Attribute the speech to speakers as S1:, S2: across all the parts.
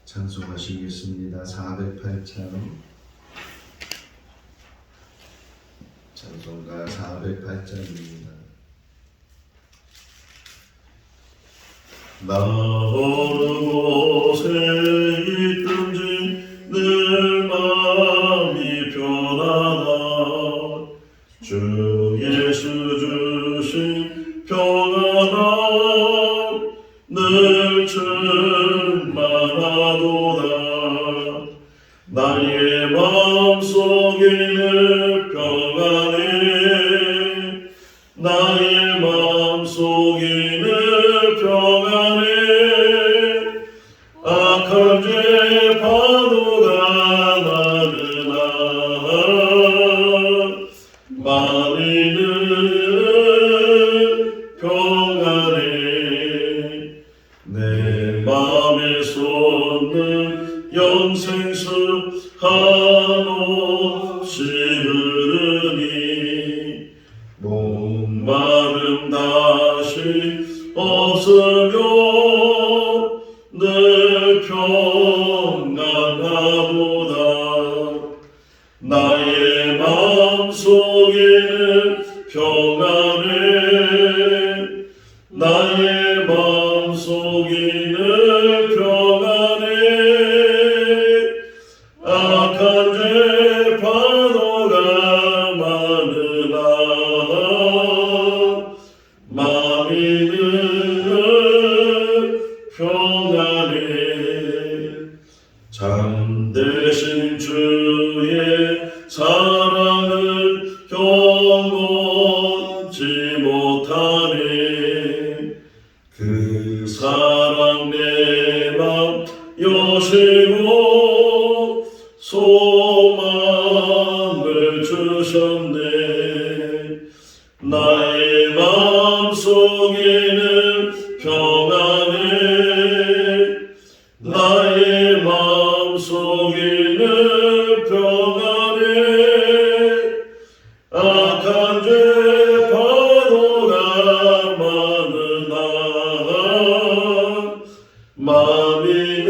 S1: 찬송하시겠습니다. 408장 찬송가 408장입니다. 나 어느 곳에 있든지 늘 마음이 편하다. 주 예수 주신 평안함 늘 충만하도다. 나의 마음속에는 평안해. 나의 마음속에는 평안해. 악한 죄 파도가 나르나 마음에는 평안해. 내 맘에 솟는 영생수 한없이 흐르니 목마름 다시 없으며 늘 평안하도다. 나의 마음속에는 평안해. 나의 마음속에는 평안해. 악한 죄 파도가 많으나 마음에는 평안해. 참되신 주의 사랑을 경험치 못하네. 그 사랑 내 맘 여시고 소망을 주셨네. 나의 마음속에는 평안해. 나의 마음속에는 평안해. 악한 죄 파도가 많으나 마음에는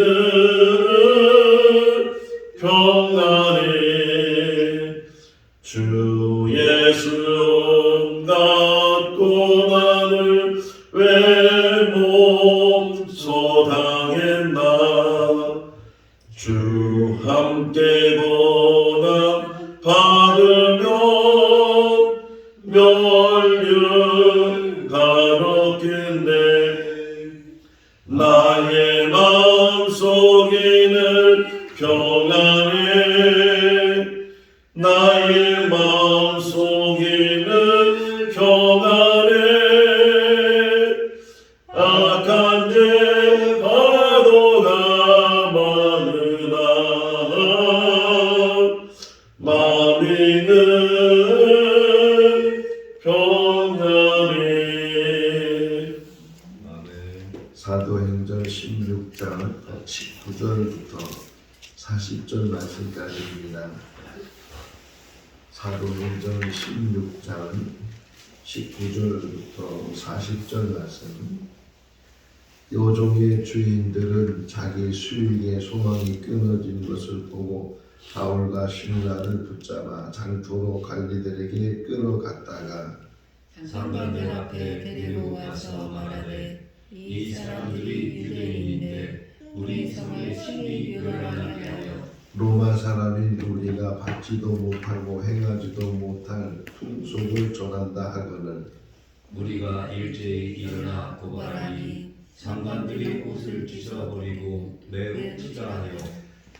S1: 평안해. 주 예수 온갖 고난을 왜 몸소당했나. 주 함께 고난 받으면 멸륜 가롭겠네. 나의 마음속에는 평안해. 나의 마음속에는 평안해. 악한 죄 파도가 많으나 마음에는 평안해. 사도행전 16장 19절부터 40절 말씀까지입니다. 사도행전 16장 19절부터 40절 말씀. 요종의 주인들은 자기 수익의 소망이 끊어진 것을 보고 바울과 실라를 붙잡아 장포로 관리들에게 끌어갔다가
S2: 상관들 앞에 데리고 와서 말하되 이 사람들이 유대인인데 우리 성을 심히 유별나게 하여
S1: 로마 사람인 우리가 받지도 못하고 행하지도 못할 풍속을 전한다 하거늘
S2: 우리가 일제히 일어나 고발하니 장관들이 옷을 찢어버리고 매우 투자하여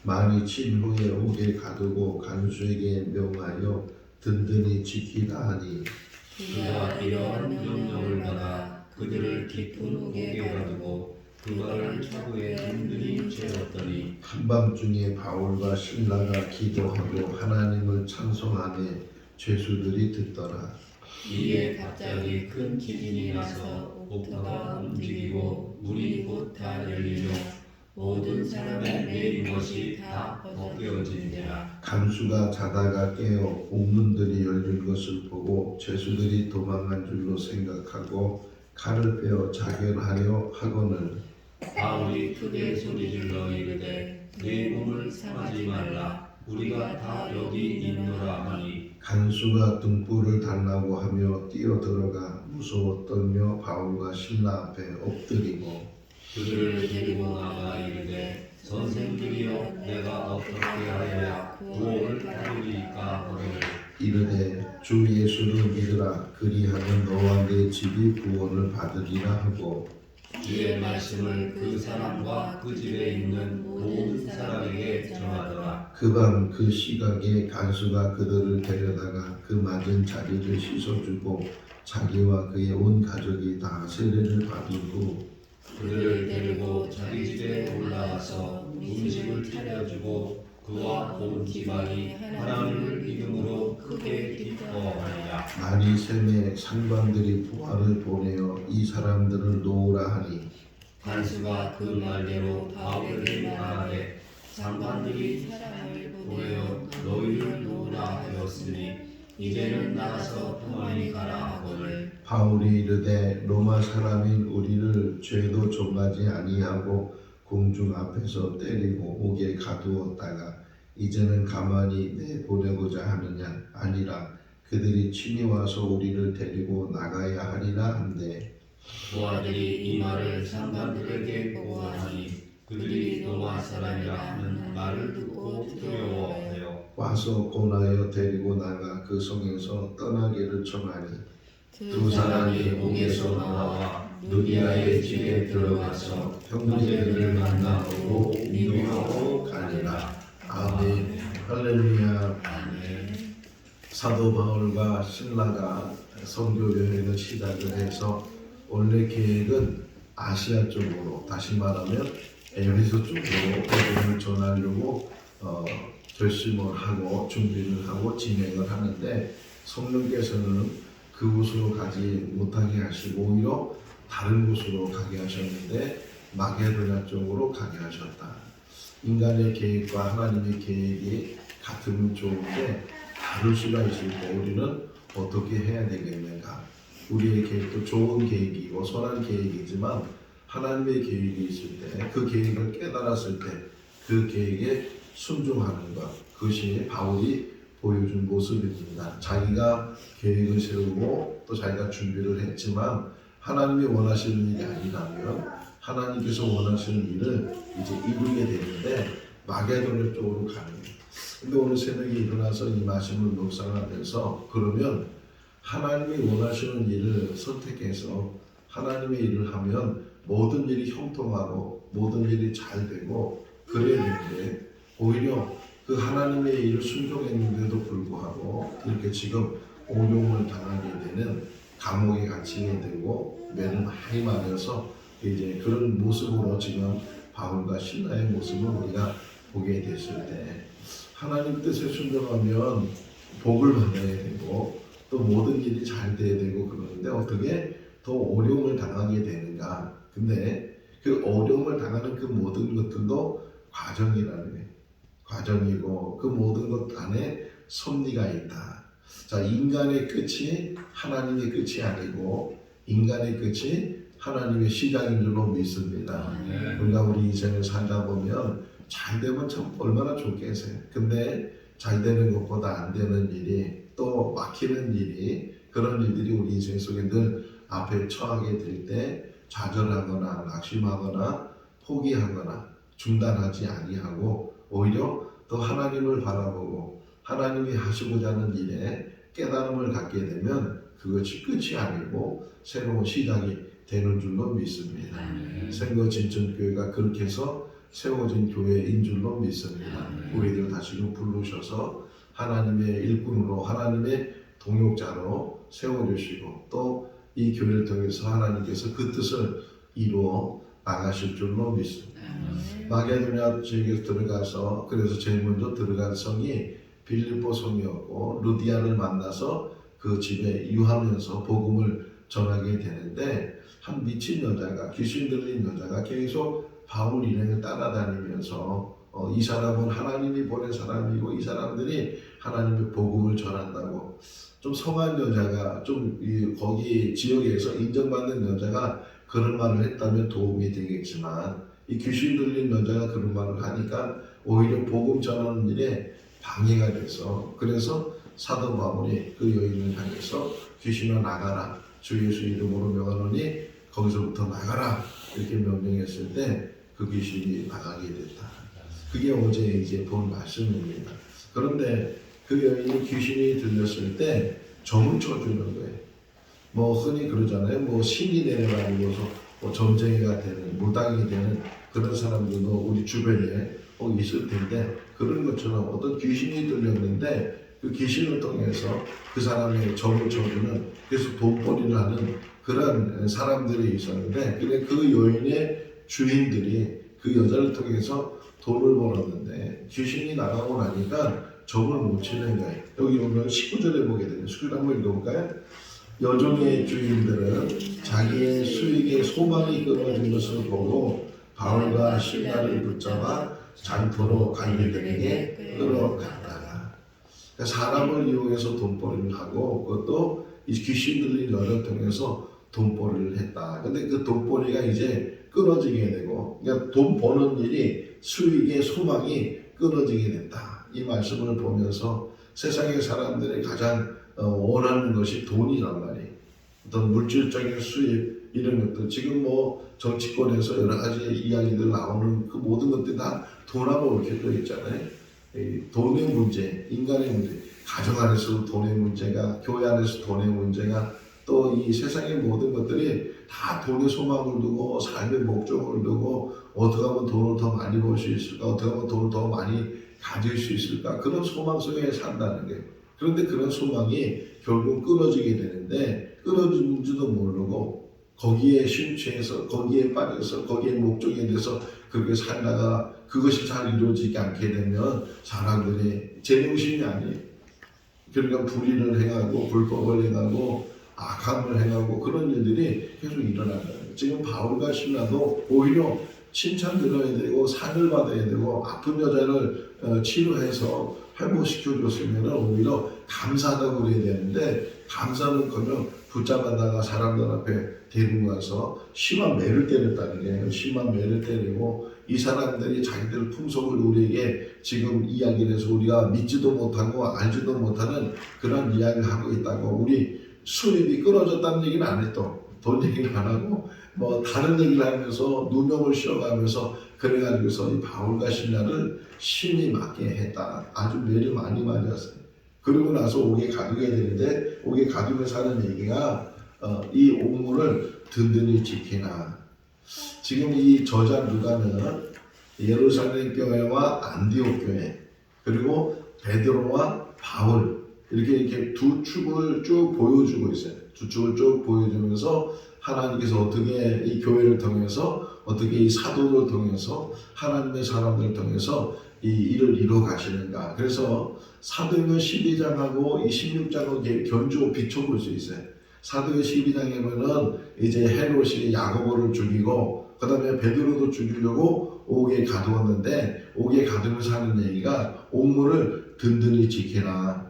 S1: 많이 친 후에 옥에 가두고 간수에게 명하여 든든히 지키라 하니
S2: 그가 이러한 명령을 받아 그들을 깊은 옥에 가두고 그가를 차고에 든든히 채웠더니
S1: 한밤중에 바울과 실라가 기도하고 하나님을 찬송하며 죄수들이 듣더라.
S2: 이에 갑자기 큰 지진이 나서 옥터가 움직이고 문이 곧 다 열리며 모든 사람의 매일것이 다 벗겨지니라.
S1: 간수가 자다가 깨어 옥문들이 열린 것을 보고 죄수들이 도망간 줄로 생각하고 칼을 빼어 자결하려 하거늘
S2: 바울이 크게 소리질러 이르되 내 몸을 상하지 말라. 우리가 다 여기 있노라 하니
S1: 간수가 등불을 달라고 하며 뛰어들어가 무서워 떨며 바울과 신라 앞에 엎드리고
S2: 그들을 데리고 나가 이르되 선생들이여 내가 어떻게 하여야 구원을 받으리이까 하거늘
S1: 이르되 주 예수를 믿으라 그리하면 너와 내 집이 구원을 받으리라 하고
S2: 주의 말씀을 그 사람과 그 집에 있는 모든 사람에게 전하더라.
S1: 그 밤 그 시각에 간수가 그들을 데려다가 그 맞은 자리를 씻어주고 자기와 그의 온 가족이 다 세례를 받은 후
S2: 그들을 데리고 자기 집에 올라가서 음식을 차려주고 그와 온 집안이 하나님을 믿음으로 크게 기뻐하니라.
S1: 날이 새매 상관들이 부하를 보내어 이 사람들을 놓으라 하니
S2: 간수가 그 말대로 바울에게 말하되 장관들이 사람을 보내어 너희를 놓으라 하였으니 이제는 나가서 평안히 가라 하거늘
S1: 바울이 이르되 로마 사람인 우리를 죄도 종하지 아니하고 공중 앞에서 때리고 옥에 가두었다가 이제는 가만히 내보내고자 하느냐 아니라 그들이 친히 와서 우리를 데리고 나가야 하리라 한데
S2: 부하들이 이 말을 상관들에게 보고하니 그들이 로마 사람이라 하는 말을 듣고 두려워하여
S1: 와서 고나여 데리고 나가 그 성에서 떠나기를 청하니
S2: 두 사람이 옥에서 나와 누디아의 집에 들어가서 형제들을 만나고 위로하고 가니라.
S1: 아멘. 할렐루야.
S2: 아멘.
S1: 사도 바울과 신라가 선교 여행을 시작을 해서 원래 계획은 아시아 쪽으로, 다시 말하면 에베소 쪽으로 복음을 전하려고 결심을 하고 준비를 하고 진행을 하는데 성령께서는 그곳으로 가지 못하게 하시고 오히려 다른 곳으로 가게 하셨는데 마게도냐 쪽으로 가게 하셨다. 인간의 계획과 하나님의 계획이 같으면 좋은데 다를 수가 있을 때 우리는 어떻게 해야 되겠는가? 우리의 계획도 좋은 계획이고 선한 계획이지만 하나님의 계획이 있을 때 그 계획을 깨달았을 때 그 계획에 순종하는 것, 그것이 바울이 보여준 모습입니다. 자기가 계획을 세우고 또 자기가 준비를 했지만 하나님이 원하시는 일이 아니라면 하나님께서 원하시는 일을 이제 이루게 되는데 마게도냐 쪽으로 가는 거예요. 근데 오늘 새벽에 일어나서 이 말씀을 묵상하면서 그러면 하나님이 원하시는 일을 선택해서 하나님의 일을 하면 모든 일이 형통하고 모든 일이 잘 되고 그래야 되는데 오히려 그 하나님의 일을 순종했는데도 불구하고 이렇게 지금 오용을 당하게 되는 감옥에 갇히게 되고 매를 많이 맞아서 이제 그런 모습으로 지금 바울과 신라의 모습을 우리가 보게 됐을 때 하나님 뜻에 순종하면 복을 받아야 되고 또 모든 일이 잘 돼야 되고 그러는데 어떻게 더 어려움을 당하게 되는가? 근데 그 어려움을 당하는 그 모든 것들도 과정이라는 거예요. 과정이고 그 모든 것 안에 섭리가 있다. 자, 인간의 끝이 하나님의 끝이 아니고 인간의 끝이 하나님의 시작인 줄로 믿습니다. 우리가 우리 인생을 살다 보면 잘 되면 참 얼마나 좋겠어요. 근데 잘 되는 것보다 안 되는 일이 또 막히는 일이 그런 일들이 우리 인생 속에 늘 앞에 처하게 될 때 좌절하거나 낙심하거나 포기하거나 중단하지 아니하고 오히려 더 하나님을 바라보고 하나님이 하시고자 하는 일에 깨달음을 갖게 되면 그것이 끝이 아니고 새로운 시작이 되는 줄로 믿습니다. 생거 진천교회가 그렇게 해서 세워진 교회인 줄로 믿습니다. 우리들 다시금 부르셔서 하나님의 일꾼으로 하나님의 동역자로 세워주시고 또 이 교회를 통해서 하나님께서 그 뜻을 이루어 나가실 줄로 믿습니다. 마게도냐 지역에 들어가서 그래서 제일 먼저 들어간 성이 빌립보 성이었고 루디아를 만나서 그 집에 유하면서 복음을 전하게 되는데 한 미친 여자가 귀신 들린 여자가 계속 바울 일행을 따라다니면서 이 사람은 하나님이 보낸 사람이고 이 사람들이 하나님의 복음을 전한다고 좀 성한 여자가 좀 거기 지역에서 인정받는 여자가 그런 말을 했다면 도움이 되겠지만 이 귀신 들린 여자가 그런 말을 하니까 오히려 복음 전하는 일에 방해가 돼서 그래서 사도 바울이 그 여인을 향해서 귀신아 나가라 주 예수 이름으로 명하노니 거기서부터 나가라 이렇게 명령했을 때 그 귀신이 나가게 됐다. 그게 어제 이제 본 말씀입니다. 그런데 그 여인이 귀신이 들렸을 때 점을 쳐주는 거예요. 뭐 흔히 그러잖아요. 뭐 신이 내려가지고서 뭐 점쟁이가 되는 무당이 되는 그런 사람들도 우리 주변에 있을 텐데 그런 것처럼 어떤 귀신이 들렸는데 그 귀신을 통해서 그 사람의 점을 쳐주는 그래서 돈벌이를 하는 그런 사람들이 있었는데 근데 그 여인의 주인들이 그 여자를 통해서 돈을 벌었는데 귀신이 나가고 나니까 점을 못 치는 거예요. 여기 오늘 19절에 보게 되면 19절 한번 읽어볼까요? 여종의 주인들은 자기의 수익의 소망이 끊어진 것을 보고 바울과 실라를 붙잡아 장터로 관리들에게 끌어갔다가 사람을 이용해서 돈벌이를 하고 그것도 이 귀신 들린 여자를 통해서 돈벌이를 했다. 근데 그 돈벌이가 이제 끊어지게 되고 그러니까 돈 버는 일이 수익의 소망이 끊어지게 됐다. 이 말씀을 보면서 세상의 사람들이 가장 원하는 것이 돈이란 말이에요. 어떤 물질적인 수입 이런 것들 지금 뭐 정치권에서 여러 가지 이야기들 나오는 그 모든 것들이 다 돈하고 얽혀져 있잖아요. 이 돈의 문제, 인간의 문제, 가정 안에서 돈의 문제가, 교회 안에서 돈의 문제가 또 이 세상의 모든 것들이 다 돈의 소망을 두고 삶의 목적을 두고 어떻게 하면 돈을 더 많이 벌 수 있을까, 어떻게 하면 돈을 더 많이 가질 수 있을까 그런 소망 속에 산다는 거예요. 그런데 그런 소망이 결국 끊어지게 되는데 끊어지는지도 모르고 거기에 심취해서 거기에 빠져서 거기에 목적에 대해서 그렇게 살다가 그것이 잘 이루어지지 않게 되면 사람들이 제정신이 아니에요. 그러니까 불의를 행하고 불법을 행하고 악함을 행하고 그런 일들이 계속 일어나는 거예요. 지금 바울과 실라도 오히려 칭찬 들어야 되고 상을 받아야 되고 아픈 여자를 치료해서 회복시켜 줬으면 오히려 감사하다고 그래야 되는데 감사는커녕 붙잡아다가 사람들 앞에 데리고 가서 심한 매를 때렸다는 거예요. 심한 매를 때리고 이 사람들이 자기들 풍속을 우리에게 지금 이야기를 해서 우리가 믿지도 못하고 알지도 못하는 그런 이야기를 하고 있다고 우리 수입이 끊어졌다는 얘기는 안 했던 돈 얘기를 안 하고 뭐 다른 얘기를 하면서 누명을 씌워가면서 그래가지고서 이 바울과 실라를 심히 맞게 했다. 아주 매를 많이 맞았어요. 그러고 나서 옥에 가두게 되는데 옥에 가두면서 하는 얘기가 이 옥문을 든든히 지키나. 지금 이 저자 누가는 예루살렘 교회와 안디옥 교회 그리고 베드로와 바울 이렇게 두 축을 쭉 보여주고 있어요. 두 축을 쭉 보여주면서 하나님께서 어떻게 이 교회를 통해서 어떻게 이 사도를 통해서 하나님의 사람들을 통해서 이 일을 이루어 가시는가. 그래서 사도행전 12장하고 이 16장을 견주어 비춰볼 수 있어요. 사도행 12장에 보면은 이제 헤롯이 야고보를 죽이고 그 다음에 베드로도 죽이려고 옥에 가두었는데 옥에 가두면서 하는 얘기가 옥문을 든든히 지키라.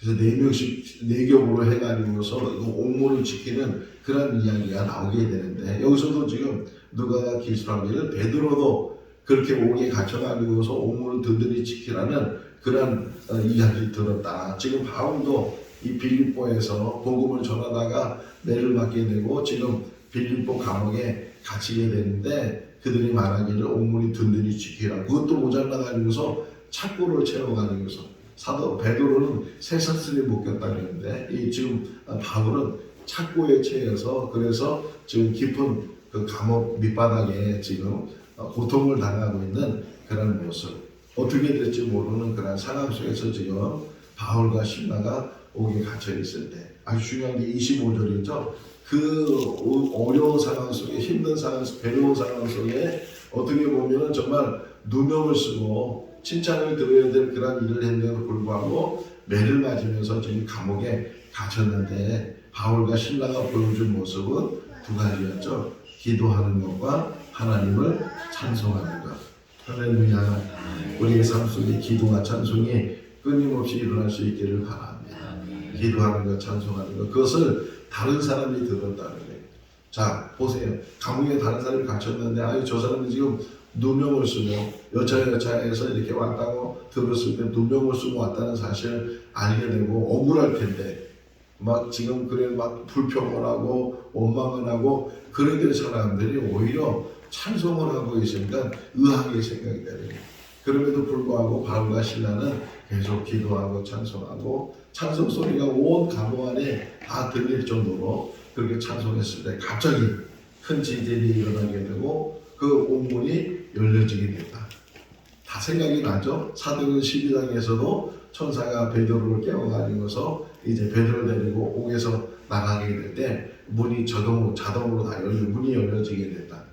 S1: 그래서 4명씩 4겹으로 해가지고서 옥문을 지키는 그런 이야기가 나오게 되는데 여기서도 지금 누가가 기술하기를 베드로도 그렇게 옥에 갇혀가지고서 옥문을 든든히 지키라는 그런 이야기를 들었다. 지금 바울도 이 빌립보에서 복음을 전하다가 매를 맞게 되고 지금 빌립보 감옥에 갇히게 되는데 그들이 말하기를 옥문이 든든히 지키라. 그것도 모자라가지고서 착고를 채워가지고서 사도 베드로는 쇠사슬에 묶였다 그랬는데 이 지금 바울은 착고에 채여서 그래서 지금 깊은 그 감옥 밑바닥에 지금 고통을 당하고 있는 그런 모습 어떻게 될지 모르는 그런 상황 속에서 지금 바울과 실라가 옥에 갇혀 있을 때 아주 중요한 게 25절이죠. 그 어려운 상황 속에 힘든 상황 속에 괴로운 상황 속에 어떻게 보면은 정말 누명을 쓰고 칭찬을 들어야 될 그런 일을 했는데도 불구하고 매를 맞으면서 지금 감옥에 갇혔는데 바울과 실라가 보여준 모습은 두 가지였죠. 기도하는 것과 하나님을 찬송하는 것. 할렐루야. 우리의 삶 속에 기도와 찬송이 끊임없이 일어날 수 있기를 바랍니다. 기도하는 것, 찬송하는 것. 그것을 다른 사람이 들었다는 거예요. 자 보세요. 감옥에 다른 사람이 갇혔는데 아유 저 사람이 지금 누명을 쓰고 여차여차해서 이렇게 왔다고 들었을 때 누명을 쓰고 왔다는 사실을 알게 되고 억울할 텐데 막 지금 그래 막 불평을 하고 원망을 하고 그러던 사람들이 오히려 찬송을 하고 있으니까 의아하게 생각이 되는 거예요. 그럼에도 불구하고 바울과 신라는 계속 기도하고 찬송하고 찬송 소리가 온 감옥 안에 다 들릴 정도로 그렇게 찬송했을 때 갑자기 큰 지진이 일어나게 되고 그 옥문이 열려지게 됐다. 다 생각이 나죠? 사도행전 12장에서도 천사가 베드로를 깨워가지고서 이제 베드로를 데리고 옥에서 나가게 될 때 문이 자동으로 다 문이 열려지게 됐다.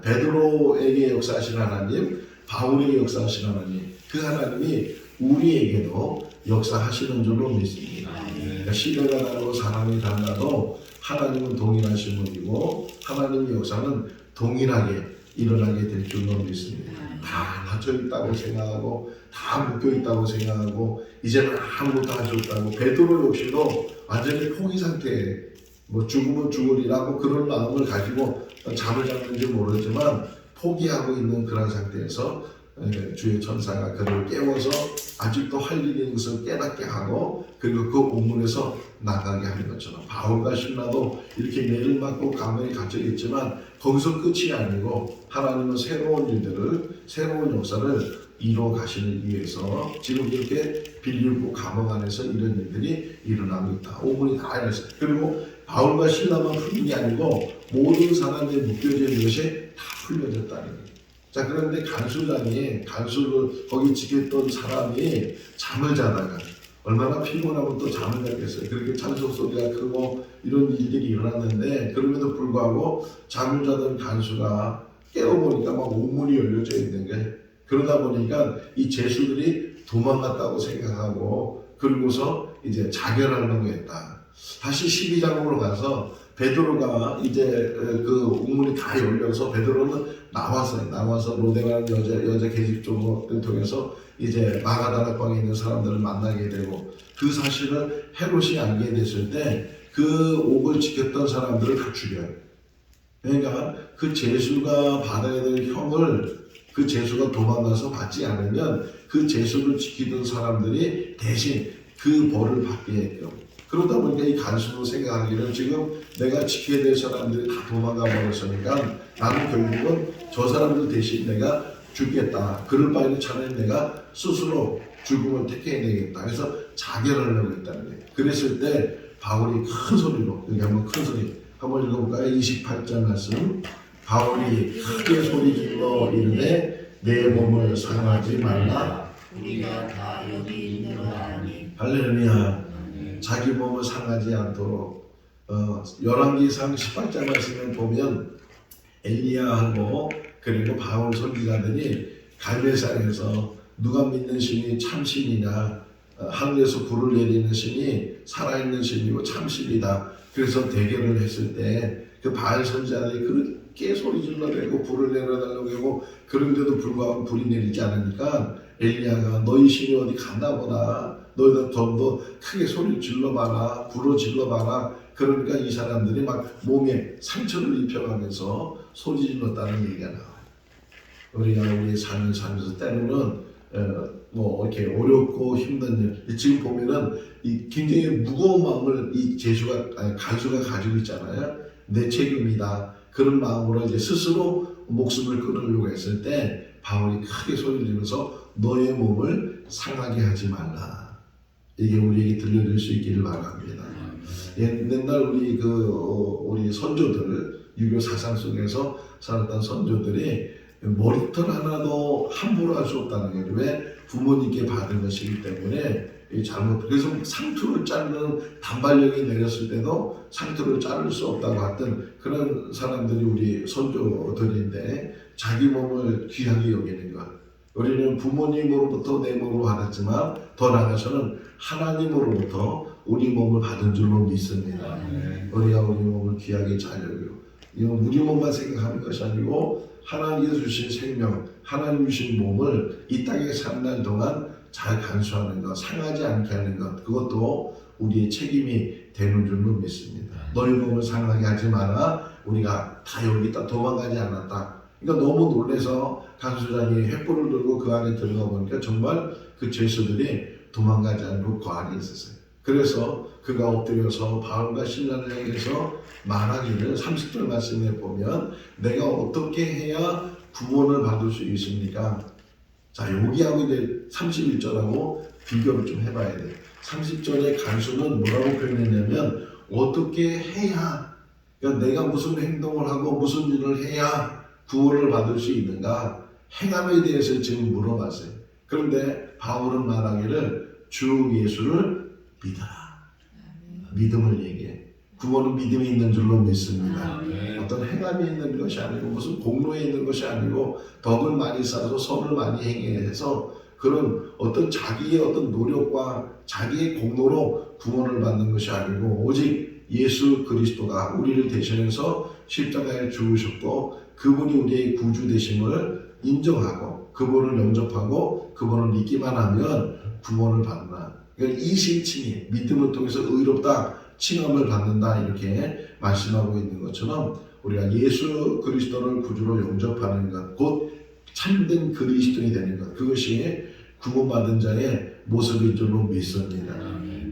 S1: 베드로에게 역사하신 하나님, 바울에게 역사하신 하나님, 그 하나님이 우리에게도 역사하시는 줄로 믿습니다. 그러니까 시대가 다르고 사람이 달라도 하나님은 동일하신 분이고 하나님의 역사는 동일하게 일어나게 될 줄로 믿습니다. 다 닫혀 있다고 생각하고 다 묶여 있다고 생각하고 이제는 아무것도 할 수 없다고 베드로 역시도 완전히 포기 상태에 뭐 죽으면 죽으리라고 그런 마음을 가지고 잠을 잤는지 모르지만 포기하고 있는 그런 상태에서 주의 천사가 그를 깨워서 아직도 할 일이 있는 것을 깨닫게 하고 그리고 그 옥문에서 나가게 하는 것처럼 바울과 신라도 이렇게 매를 맞고 감옥에 갇혀 있지만 거기서 끝이 아니고 하나님은 새로운 일들을 새로운 역사를 이루어 가시기 위해서 지금 이렇게 빌립보 감옥 안에서 이런 일들이 일어나고 있다. 옥문이 다 열렸어요. 그리고 바울과 신라만 풀린 게 아니고 모든 사람들이 묶여져 있는 것이 다 풀려졌다는 거예요. 자 그런데 간수를 거기 지켰던 사람이 잠을 자다가 얼마나 피곤하면 또 잠을 자겠어요. 그렇게 찬송 소리가 크고 이런 일들이 일어났는데 그럼에도 불구하고 잠을 자던 간수가 깨어보니까 막 옥문이 열려져 있는 게 그러다 보니까 이 죄수들이 도망갔다고 생각하고 그러고서 이제 자결하려고 했다. 다시 12장으로 가서 베드로가 이제 그 옥문이 다 열려서 베드로는 나와서 로데라는 여자 계집종을 통해서 이제 마가다락방에 있는 사람들을 만나게 되고 그 사실을 헤롯이 알게 됐을 때 그 옥을 지켰던 사람들을 다 죽여요. 그러니까 그 죄수가 받아야 될 형을 그 죄수가 도망가서 받지 않으면 그 죄수를 지키던 사람들이 대신 그 벌을 받게끔 그러다 보니까 이 간수도 생각하기를 지금 내가 지켜야 될 사람들이 다 도망가 버렸으니까 나는 결국은 저 사람들 대신 내가 죽겠다. 그럴 바에는 차라리 내가 스스로 죽음을 택해야 되겠다. 그래서 자결하려고 했다는 거예요. 그랬을 때 바울이 큰 소리로 여기 한번 큰 소리 한번 읽어볼까요? 28절 말씀 바울이 크게 소리 질러 이르되 내 몸을 상하지 말라
S2: 우리가 다 여기 있노라 하니
S1: 할렐루야. 자기 몸을 상하지 않도록 열왕기상 18장 말씀을 보면 엘리야하고 그리고 바울 선지자들이 갈멜산에서 누가 믿는 신이 참신이냐 하늘에서 불을 내리는 신이 살아있는 신이고 참신이다. 그래서 대결을 했을 때 그 바알 선지자들이 그렇게 소리 질러대고 불을 내려달라고 하고 그런데도 불구하고 불이 내리지 않으니까 엘리야가 너희 신이 어디 갔나 보다. 너희들 좀 더 크게 소리 질러봐라. 불을 질러봐라. 그러니까 이 사람들이 막 몸에 상처를 입혀가면서 소리 질렀다는 얘기가 나와요. 우리가 우리 삶을 살면서 때로는 뭐 이렇게 어렵고 힘든 일 지금 보면은 이 굉장히 무거운 마음을 이 간수가 가지고 있잖아요. 내 책임이다. 그런 마음으로 이제 스스로 목숨을 끊으려고 했을 때 바울이 크게 소리를 지면서 너의 몸을 상하게 하지 말라. 이게 우리에게 들려줄 수 있기를 바랍니다. 옛날 우리 선조들 유교 사상 속에서 살았던 선조들이 머리털 하나도 함부로 할 수 없다는 거예요. 왜? 부모님께 받은 것이기 때문에 그래서 상투를 자르는 단발령이 내렸을 때도 상투를 자를 수 없다고 했던 그런 사람들이 우리 선조들인데 자기 몸을 귀하게 여기는 것. 우리는 부모님으로부터 내 몸을 받았지만 더 나아가서는 하나님으로부터 우리 몸을 받은 줄로 믿습니다. 우리가 우리 몸을 귀하게 잘 여기고 이건 우리 몸만 생각하는 것이 아니고 하나님께서 주신 생명, 하나님 주신 몸을 이 땅에 사는 날 동안 잘 간수하는 것, 상하지 않게 하는 것, 그것도 우리의 책임이 되는 줄로 믿습니다. 너희 몸을 상하게 하지 마라. 우리가 다 여기 있다 도망가지 않았다. 그러니까 너무 놀래서 간수장이 횃불을 들고 그 안에 들어가 보니까 정말 그 죄수들이 도망가지 않고 그 안에 있었어요. 그래서 그가 엎드려서 바울과 실라를 향해서 말하기를 30절 말씀에 보면 내가 어떻게 해야 구원을 받을 수 있습니까? 자, 여기하고 이제 31절하고 비교를 좀 해봐야 돼요. 30절의 간수는 뭐라고 표현했냐면 어떻게 해야, 그러니까 내가 무슨 행동을 하고 무슨 일을 해야 구원을 받을 수 있는가? 행함에 대해서 지금 물어봤어요. 그런데 바울은 말하기를 주 예수를 믿어라. 믿음을 얘기해. 구원은 믿음이 있는 줄로 믿습니다. 어떤 행함이 있는 것이 아니고 무슨 공로에 있는 것이 아니고 덕을 많이 쌓아서 선을 많이 행해서 그런 어떤 자기의 어떤 노력과 자기의 공로로 구원을 받는 것이 아니고 오직 예수 그리스도가 우리를 대신해서 십자가에 죽으셨고 그분이 우리의 구주 되심을 인정하고 그분을 영접하고 그분을 믿기만 하면 구원을 받는다. 그러니까 이 실칭이 믿음을 통해서 의롭다 칭함을 받는다 이렇게 말씀하고 있는 것처럼 우리가 예수 그리스도를 구주로 영접하는 것, 곧 참된 그리스도인이 되는 것, 그것이 구원받은 자의 모습인 줄로 믿습니다.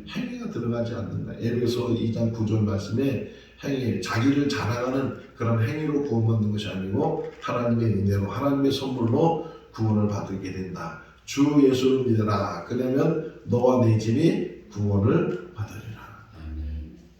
S1: 행위가 들어가지 않는다. 에베소 2장 9절 말씀에 행위, 자기를 자랑하는 그런 행위로 구원받는 것이 아니고 하나님의 은혜로 하나님의 선물로 구원을 받게 된다. 주 예수를 믿어라. 그러면 너와 내 집이 구원을 받으리라.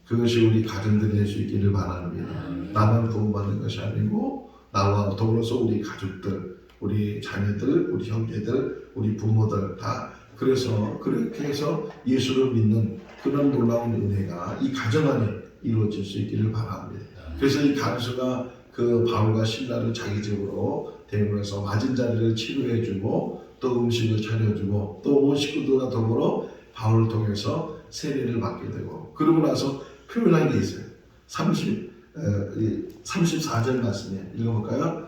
S1: 그것이 우리 가정들이 될 수 있기를 바랍니다. 나만 구원받는 것이 아니고 나와 더불어서 우리 가족들, 우리 자녀들, 우리 형제들, 우리 부모들 다 그래서 그렇게 해서 예수를 믿는 그런 놀라운 은혜가 이 가정 안에 이루어질 수 있기를 바랍니다. 그래서 이 간수가 그 바울과 신라를 자기 집으로 데려가서 맞은 자리를 치료해주고 또 음식을 차려주고 또 온 식구들과 더불어 바울을 통해서 세례를 받게 되고 그러고 나서 표현한 게 있어요. 34절 말씀이에요. 읽어볼까요?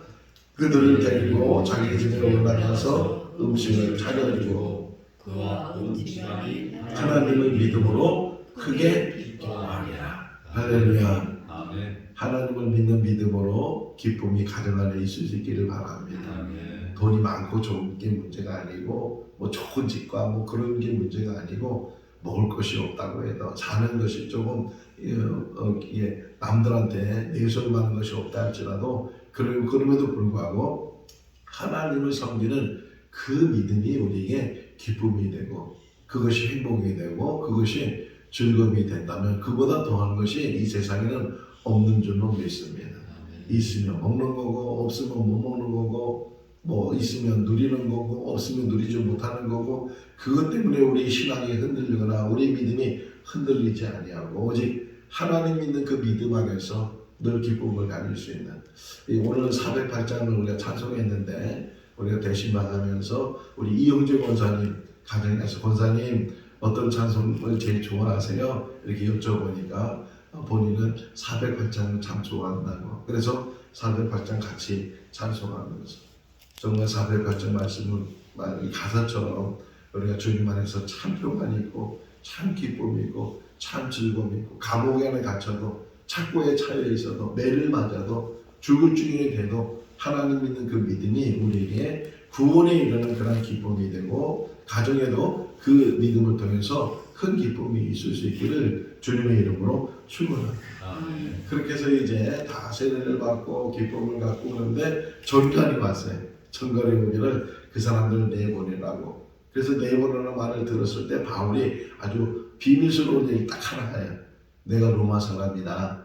S1: 그들을 데리고 자기 집에 올라가서 음식을 차려주고
S2: 그와 온 집안이
S1: 하나님을 믿음으로 크게 기뻐하리라. 할렐루야. 하나님을 믿는 믿음으로 기쁨이 가정 안에 있을 수 있기를 바랍니다. 돈이 많고 좋은 게 문제가 아니고 뭐 좋은 집과 뭐 그런 게 문제가 아니고 먹을 것이 없다고 해도 사는 것이 조금 남들한테 내세울만한 것이 없다 할지라도 그럼에도 불구하고 하나님을 섬기는 그 믿음이 우리에게 기쁨이 되고 그것이 행복이 되고 그것이 즐거움이 된다면 그보다 더한 것이 이 세상에는 없는 줄로 믿습니다. 있으면 먹는 거고 없으면 못 먹는 거고 뭐 있으면 누리는 거고 없으면 누리지 못하는 거고 그것 때문에 우리 신앙이 흔들리거나 우리 믿음이 흔들리지 아니하고 오직 하나님 믿는 그 믿음 안에서 늘 기쁨을 가질 수 있는 오늘 408장을 우리가 찬송했는데 우리가 대신 받으면서 우리 이영재 권사님 가정에서 권사님 어떤 찬송을 제일 좋아하세요? 이렇게 여쭤보니까 본인은 408장을 참 좋아한다고 그래서 408장 같이 찬송하면서 정말 408장 말씀은 가사처럼 우리가 주님 안에서 참 평안이 있고 참 기쁨이 있고 참 즐거움이 있고 감옥에 안에 갇혀도 착고에 차여 있어도 매를 맞아도 죽을 중이 돼도 하나님 믿는 그 믿음이 우리에게 구원에 이르는 그런 기쁨이 되고 가정에도 그 믿음을 통해서 큰 기쁨이 있을 수 있기를 주님의 이름으로 축원합니다. 그렇게 해서 이제 다 세례를 받고 기쁨을 갖고 오는데 전관이 왔어요. 전관이 오기를 그 사람들을 내보내라고. 그래서 내보내라는 말을 들었을 때 바울이 아주 비밀스러운 얘기 딱 하나 해요. 내가 로마 사람이다.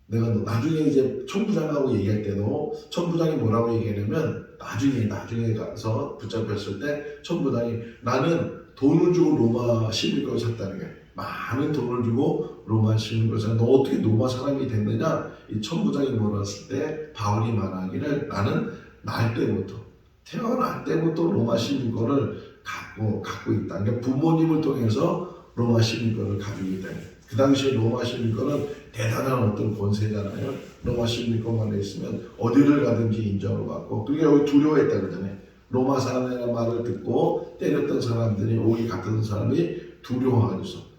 S1: 내가 나중에 이제 총부장하고 얘기할 때도 총부장이 뭐라고 얘기하냐면 나중에 가서 붙잡혔을 때 총부장이 나는 돈을 주고 로마 시민권을 샀다는 거예요. 많은 돈을 주고 로마 시민권을 샀는데 너 어떻게 로마 사람이 됐느냐? 이 총부장이 물었을 때 바울이 말하기를 나는 태어날 때부터 로마 시민권을 갖고 있다. 그러니까 부모님을 통해서 로마 시민권을 가지고 있다. 그 당시에 로마 시민권은 대단한 어떤 권세잖아요. 로마 시민권만 있으면 어디를 가든지 인정을 받고 그게 여기 두려워했다 그러잖아요. 로마 사람이라는 말을 듣고 때렸던 사람들이 오기 같은 사람이 두려워하면서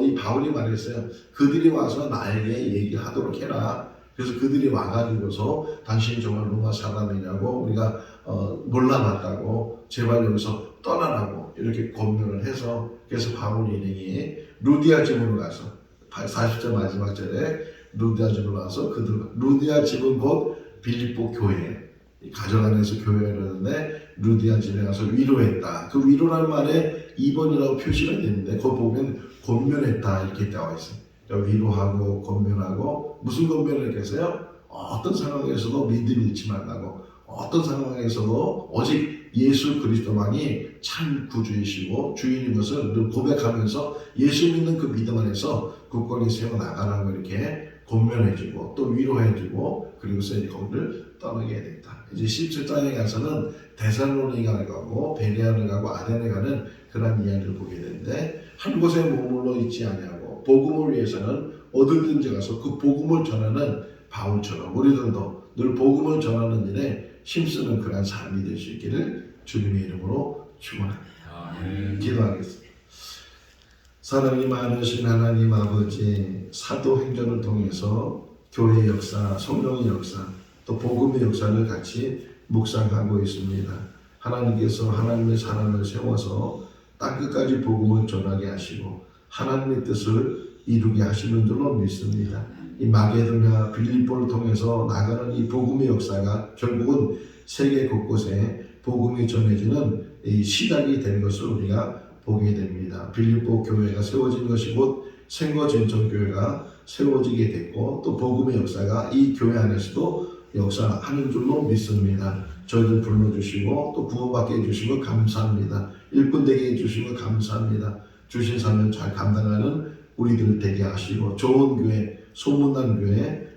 S1: 이 바울이 말했어요. 그들이 와서 나에게 얘기하도록 해라. 그래서 그들이 와가지고서 당신이 정말 로마 사람이냐고 우리가 몰라봤다고 제발 여기서 떠나라고 이렇게 권면을 해서 그래서 바울 일행이 루디아 집으로 가서 40절 마지막 절에 루디아 집으로 가서 그들 루디아 집은 곧 빌립보 교회 가정 안에서 교회를 하는데 루디아 집에 가서 위로했다. 그 위로라는 말에 2번이라고 표시가 되는데 거기 보면 권면했다 이렇게 나와 있어요. 위로하고 권면하고 무슨 권면을 했겠어요? 어떤 상황에서도 믿음 잃지 말라고 어떤 상황에서도 오직 예수 그리스도만이 참 구주이시고 주인인 것을 늘 고백하면서 예수 믿는 그 믿음 안에서 굳건히 세워나가라고 이렇게 권면해주고 또 위로해주고 그리고서 이제 거기를 떠나게 됐다. 이제 17장에 가서는 데살로니가를 가고 베레아를 가고 아덴에 가는 그런 이야기를 보게 되는데 한 곳에 머물러 있지 아니하고 복음을 위해서는 어디든지 가서 그 복음을 전하는 바울처럼 우리들도 늘 복음을 전하는 일에 힘쓰는 그런 삶이 될 수 있기를 주님의 이름으로 축원합니다. 기도하겠습니다. 사랑이 많으신 하나님 아버지 사도행전을 통해서 교회의 역사, 성령의 역사, 또 복음의 역사를 같이 묵상하고 있습니다. 하나님께서 하나님의 사람을 세워서 땅끝까지 복음을 전하게 하시고 하나님의 뜻을 이루게 하시는 줄로 믿습니다. 이 마게도냐 빌립보를 통해서 나가는 이 복음의 역사가 결국은 세계 곳곳에 복음이 전해지는 이 시작이 된 것을 우리가 보게 됩니다. 빌립보 교회가 세워진 것이 곧 생거진천교회가 세워지게 됐고 또 복음의 역사가 이 교회 안에서도 역사하는 줄로 믿습니다. 저희들 불러주시고 또 구원받게 해주시고 감사합니다. 일꾼 되게 해주시고 감사합니다. 주신 사명 잘 감당하는 우리들 되게 하시고 좋은 교회, 소문난 교회,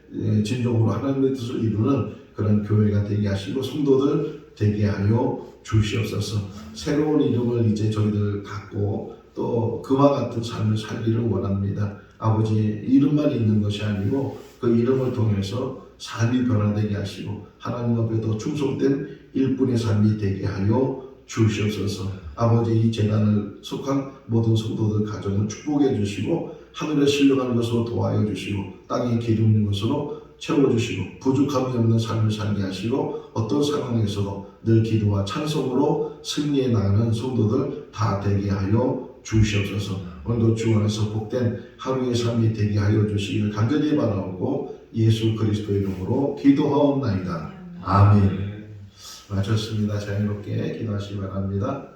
S1: 진정으로 하나님의 뜻을 이루는 그런 교회가 되게 하시고 성도들 되게 하여 주시옵소서. 새로운 이름을 이제 저희들 갖고 또 그와 같은 삶을 살기를 원합니다. 아버지 이름만 있는 것이 아니고 그 이름을 통해서 삶이 변화되게 하시고 하나님 앞에 더 충성된 일꾼의 삶이 되게 하여 주시옵소서. 아버지 이 재단을 속한 모든 성도들 가정을 축복해 주시고 하늘에 신령한 것으로 도와여 주시고 땅에 기름진 것으로 채워주시고 부족함이 없는 삶을 살게 하시고 어떤 상황에서도 늘 기도와 찬송으로 승리해 나가는 성도들 다 되게 하여 주시옵소서. 오늘도 주 안에서 복된 하루의 삶이 되게 하여 주시기를 간절히 바라오고 예수 그리스도 이름으로 기도하옵나이다. 아멘. 마쳤습니다. 자유롭게 기도하시기 바랍니다.